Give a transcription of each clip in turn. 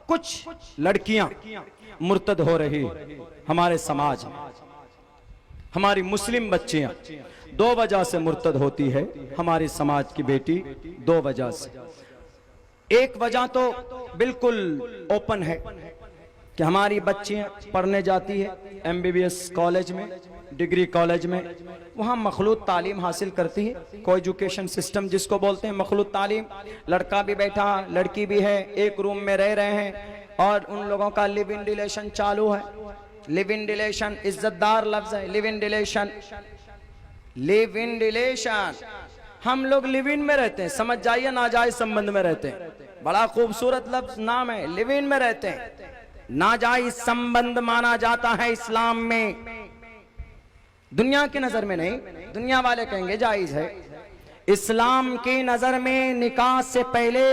कुछ लड़कियां मुर्तद हो रही हमारे समाज में। हमारी मुस्लिम बच्चियां 2 वजह से मुर्तद होती है हमारे समाज की बेटी, 2 वजह से। एक वजह तो बिल्कुल ओपन है कि हमारी बच्चियां पढ़ने जाती है MBBS कॉलेज में, डिग्री कॉलेज में, वहाँ मखलूत तालीम हासिल करती है। को एजुकेशन सिस्टम जिसको बोलते हैं, मखलूत तालीम। लड़का भी बैठा, लड़की भी है, एक रूम में रह रहे हैं और उन लोगों का लिव इन रिलेशन चालू है। लिव इन रिलेशन इज्जतदार लफ्ज है, live in relation, live in relation. हम लोग लिव इन में रहते हैं, समझ जाइए, नाजायज संबंध में रहते हैं। बड़ा खूबसूरत लफ्ज नाम है, लिव इन में रहते हैं। नाजायज संबंध माना जाता है इस्लाम में, दुनिया की नजर में नहीं। दुनिया वाले कहेंगे जायज है। इस्लाम की नजर में निकाह से पहले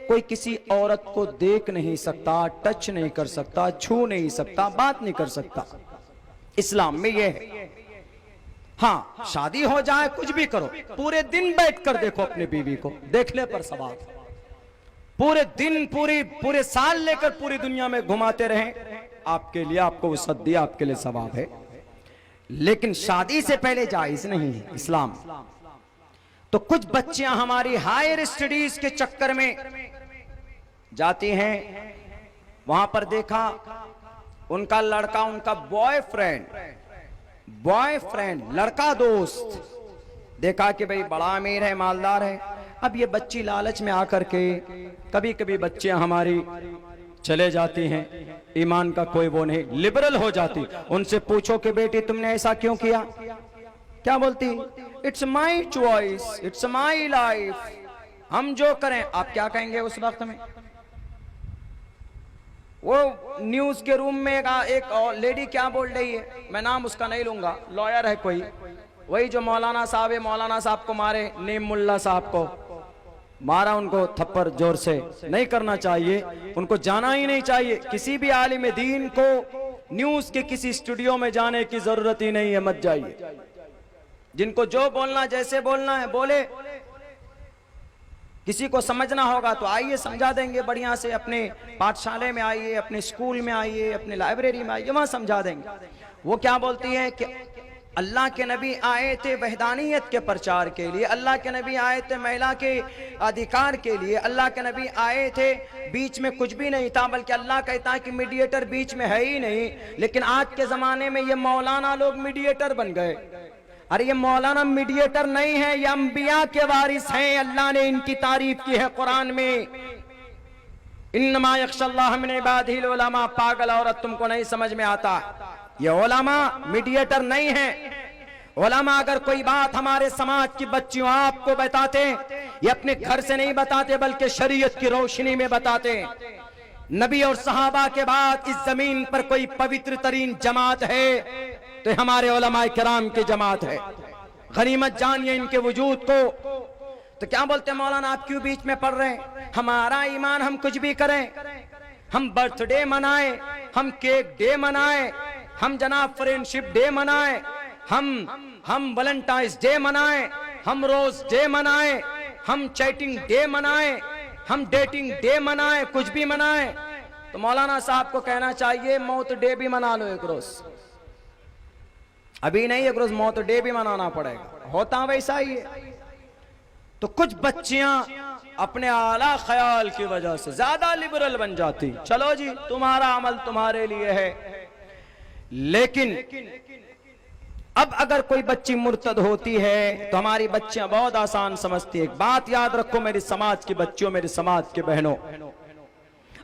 कोई किसी औरत को देख नहीं सकता, टच नहीं कर सकता, छू नहीं सकता, बात नहीं कर सकता। इस्लाम में यह है। हाँ, शादी हो जाए, कुछ भी करो, पूरे दिन बैठकर देखो अपनी बीवी को, देखने पर सवाब। पूरे दिन, पूरे साल लेकर पूरी दुनिया में घुमाते रहें, आपके लिए, आपको वसअत दिया, आपके लिए सवाब है। लेकिन शादी से पहले जायज नहीं है इस्लाम। तो कुछ बच्चियां हमारी हायर स्टडीज के चक्कर में जाती हैं, वहां पर देखा उनका लड़का, उनका बॉयफ्रेंड, लड़का दोस्त, देखा कि भाई बड़ा अमीर है, मालदार है। अब ये बच्ची लालच में आकर के कभी कभी बच्चियां हमारी चले जाती हैं, ईमान का कोई वो नहीं, लिबरल हो जाती। उनसे पूछो कि बेटी तुमने ऐसा क्यों किया, क्या बोलती? It's my choice, it's my life, हम जो करें। आप क्या कहेंगे उस वक्त में? वो न्यूज के रूम में एक लेडी क्या बोल रही है, मैं नाम उसका नहीं लूंगा, लॉयर है कोई, वही जो मौलाना साहब है, मौलाना साहब को मारे, नीम मुल्ला साहब को मारा, उनको थप्पड़ जोर से। नहीं करना चाहिए, उनको जाना ही नहीं चाहिए। किसी भी आलिम दीन को न्यूज के किसी स्टूडियो में जाने की जरूरत ही नहीं है, मत जाइए। जिनको जो बोलना, जैसे बोलना है बोले। किसी को समझना होगा तो आइए, समझा देंगे बढ़िया से। अपने पाठशाले में आइए, अपने स्कूल में आइए, अपने लाइब्रेरी में आइए, वहां समझा देंगे। वो क्या बोलती है कि अल्लाह के नबी आए थे वहदानियत के प्रचार के लिए, अल्लाह के नबी आए थे महिला के अधिकार के लिए, अल्लाह के नबी आए थे, बीच में कुछ भी नहीं था, बल्कि अल्लाह कहता है कि मीडिएटर बीच में है ही नहीं। लेकिन आज के जमाने में ये मौलाना लोग मीडिएटर बन गए। अरे ये मौलाना मीडिएटर नहीं है, ये अंबिया के वारिस हैं। अल्लाह ने इनकी तारीफ की है कुरान में, इन्नमा यख्शल्लाह मिन इबादिहिल उलमा। पागल औरत, तुमको नहीं समझ में आता, ये उलमा मीडिएटर नहीं है। उलमा अगर कोई बात हमारे समाज की बच्चियों आपको बताते, ये अपने घर से नहीं बताते, बल्कि शरीयत की रोशनी में बताते। नबी और सहाबा के बाद इस जमीन पर कोई पवित्र तरीन जमात है तो हमारे उलमा किराम की जमात है। गनीमत जानिए इनके वजूद को। तो क्या बोलते हैं मौलाना, आप क्यों बीच में पढ़ रहे हैं? हमारा ईमान, हम कुछ भी करें, हम बर्थडे मनाए, हम केक डे मनाए, हम जनाब फ्रेंडशिप डे मनाए, हम वैलेंटाइंस डे मनाए, हम रोज डे मनाए, हम चैटिंग डे मनाए, हम डेटिंग डे मनाए, कुछ भी मनाए, तो मौलाना साहब को कहना चाहिए मौत डे भी मना लो एक रोज। अभी नहीं, एक रोज मौत डे भी मनाना पड़ेगा। होता वैसा ही है। तो कुछ बच्चियां अपने आला ख्याल की वजह से ज्यादा लिबरल बन जाती। चलो जी, तुम्हारा अमल तुम्हारे लिए है। लेकिन अब अगर कोई बच्ची मुर्तद होती है तो हमारी बच्चियां बहुत आसान समझती है। एक बात याद रखो मेरे समाज की बच्चियों, मेरे समाज के बहनों,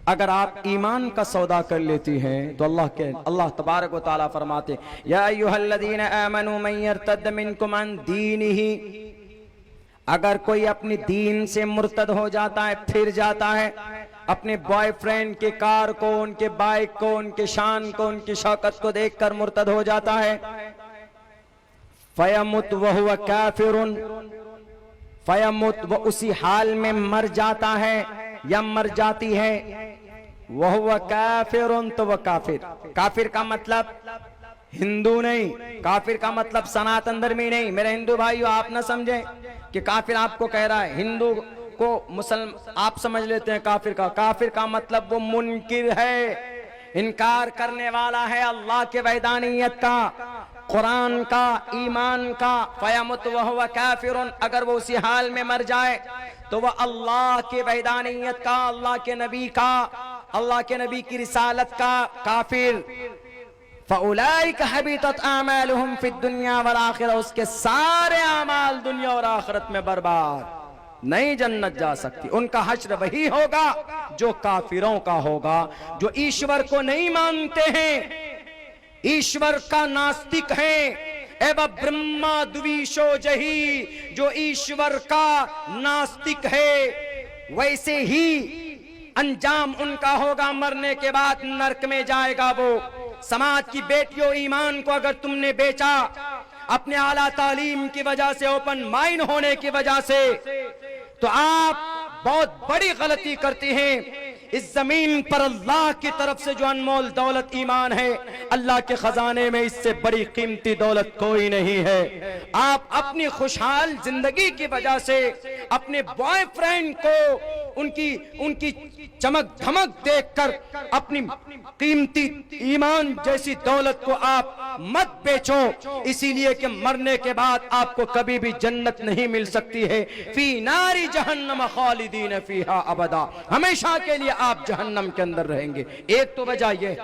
अगर आप ईमान का सौदा कर लेती हैं तो अल्लाह तबारक व तआला फरमाते, या अय्युहल्लज़ीना आमनू मन यर्तद मिनकुम अन दीनिही, अगर कोई अपनी दीन से मुर्तद हो जाता है, फिर जाता है, अपने बॉयफ्रेंड के कार को, उनके बाइक को, उनके शान को, उनकी शौकत को देखकर मुर्तद हो जाता है, फयमुत वहुव काफिरुन, फयमुत, वो उसी हाल में मर जाता है या मर जाती है, वहुव काफिरुन, तो वह काफिर। काफिर का मतलब हिंदू नहीं, काफिर का मतलब सनातन धर्मी नहीं। मेरे हिंदू भाइयों, आप ना समझें कि काफिर आपको कह रहा है हिंदू को मुसलमान आप समझ लेते हैं काफिर का मतलब वो मुनकिर है, इनकार करने वाला है अल्लाह के वहदानियत का, कुरान का, ईमान का। फयमुत वहुव काफिरुन, अगर वो उसी हाल में मर जाए तो वह अल्लाह के वहदानियत का, अल्लाह के नबी का, अल्लाह के नबी की रिसालत का काफिर। फउलाइका हबीतत आमालुहुम फिद दुनिया वल आखिरह, उसके सारे अमाल दुनिया और आखिरत में बर्बाद, नहीं जन्नत जा सकती। उनका हश्र वही होगा जो काफिरों का होगा, जो ईश्वर को नहीं मानते हैं, ईश्वर का नास्तिक है। एवं ब्रह्मा द्विशो जही, जो ईश्वर का नास्तिक है वैसे ही अंजाम उनका होगा, मरने के बाद नरक में जाएगा वो। समाज की बेटियों, ईमान को अगर तुमने बेचा अपने आला तालीम की वजह से, ओपन माइंड होने की वजह से, तो आप बहुत बड़ी गलती करती हैं। इस जमीन पर अल्लाह की तरफ से जो अनमोल दौलत ईमान है, अल्लाह के खजाने में इससे बड़ी कीमती दौलत कोई नहीं है। आप अपनी खुशहाल जिंदगी की वजह से अपने बॉयफ्रेंड को उनकी चमक धमक देखकर अपनी कीमती ईमान जैसी दौलत को आप मत बेचो, इसीलिए कि मरने के बाद आपको कभी भी जन्नत नहीं मिल सकती है। फी नारी जहन्नम खालिदीन फीहा अबदा, हमेशा के लिए आप जहन्नम के अंदर रहेंगे। एक तो वजह यह